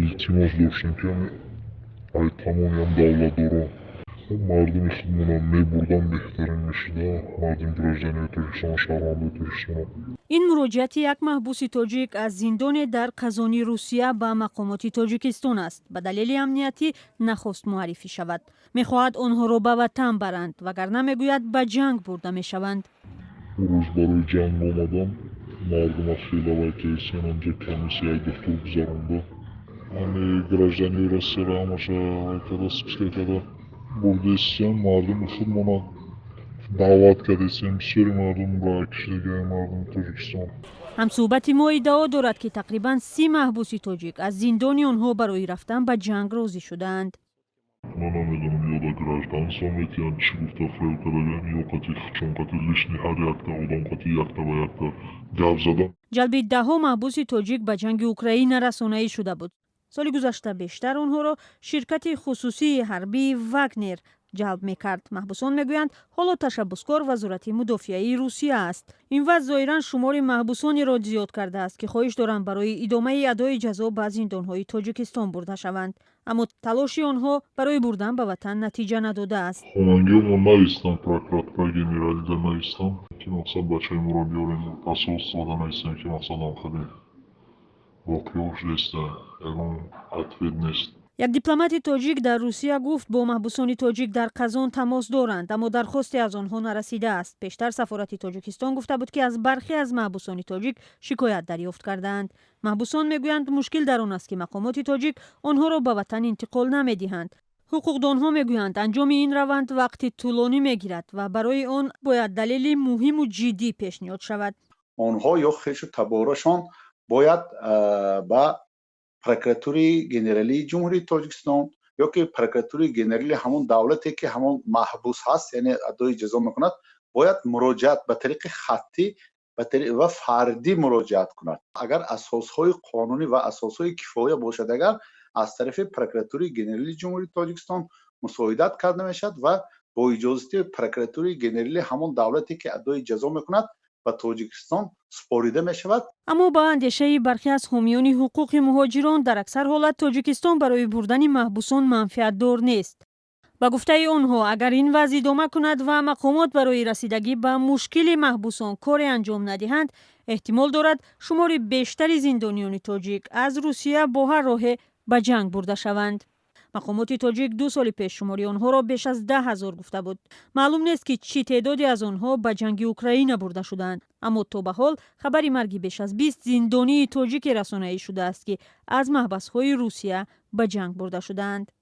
iltimos do'stim ki aytamonim davlatdoro mardum xudmona мебурдам беҳтарин мешуда мардум граждани Тоҷикистон шаҳрванди Тоҷикистон. این مراجعت یک محبوس تاجیک از زندان در قزانی روسیه به مقامات تاجیکستان است. به دلیل امنیتی نخواست معرفی شود. میخواهد آنها را به وطن برند وگرنه میگوید به جنگ برده میشوند. روز برای جنگ آمدم مردم از خیلی وکیسین آنجا کمیسیای دکتر گذارنده همه گраждани Россия را هماشه وکیده списка کرده برده استیم مردم خودمانا دعوت کرده استیم بسیاری مردم را کشیده مردم تاجیکستان. همصحبت ما ادعا دارد که تقریبا 30 محبوس تاجیک از زندان آنها برای رفتن به جنگ راضی شدند. من نمیدونم یا در گражданство метиҳанд чӣ гуфта фейл кардагаан ё қати чун қати лишни ҳар якта одам қати якта ба якта гап задан. جلب دهها محبوس تاجیک به جنگ اوکراین رسانه‌ای شده بود. سال گذشته بیشتر آنها را شرکت خصوصی حربی واگنر جلب میکرد. محبوسان میگویند حالا تشبسکار وزارت مدافعه روسیه است. این وضع ظاهرا شمار محبوسانی را زیاد کرده است که خواهش دارند برای ادامه ادای جزا به زندانهای تاجیکستان برده شوند. اما تلاش آنها برای بردن به وطن نتیجه نداده است. خوننگی ما نایستم прокуратура генералида наистам ки мақсад бачаи моро биёрем посольство да наистам ки мақсадам хеле воқеош нест ягон ответ нест. یک دیپلمات تاجیک در روسیه گفت با محبوسان تاجیک در قزان تماس دارند اما درخواستی از آنها نرسیده است. پیشتر سفارت تاجیکستان گفته بود که از برخی از محبوسان تاجیک شکایت دریافت کردند. محبوسان میگویند مشکل در آن است که مقامات تاجیک آنها را به وطن انتقال نمیدهند. حقوقدانها میگویند انجام این روند وقتی طولانی میگیرد و برای آن باید دلیل مهم و جدی پیشنهاد شود. آنها یا خیش و تبارشان باید با прокуратураи генералии ҷумҳурии Тоҷикистон ёки прокуратураи генералии ҳамон давлате ки ҳамон маҳбус ҳаст яъне адои ҷазо мекунад бояд муроҷиат ба тариқи хаттӣ ва фардӣ муроҷиат кунад. агар асосҳои қонунӣ ва асосҳои кифоя бошад агар аз тарафи прокуратураи генералии ҷумҳурии Тоҷикистон мусоидат карда мешавад ва бо иҷозати прокуратураи генералии ҳамон давлате ки адои ҷазо мекунад ба Тоҷикистон спорида мешавад. اما با اندیشه برخی از حامیان حقوق مهاجران در اکثر حالت تاجیکستان برای بردن محبوسان منفعت دار نیست. با گفته آنها اگر این وضع ادامه کند و مقامات برای رسیدگی به مشکل محبوسان کاری انجام ندهند احتمال دارد شمار بیشتری زندانیان تاجیک از روسیه با هر راه به جنگ برده شوند. مقامات تاجیک 2 سال پیش شماری آنها را بیش از 10,000 گفته بود. معلوم نیست که چه تعدادی از آنها به جنگ اوکراین برده شدند. اما تا به حال خبری مرگ بیش از 20 زندانی تاجیک رسانه‌ای شده است که از محبس‌های روسیه به جنگ برده شدند.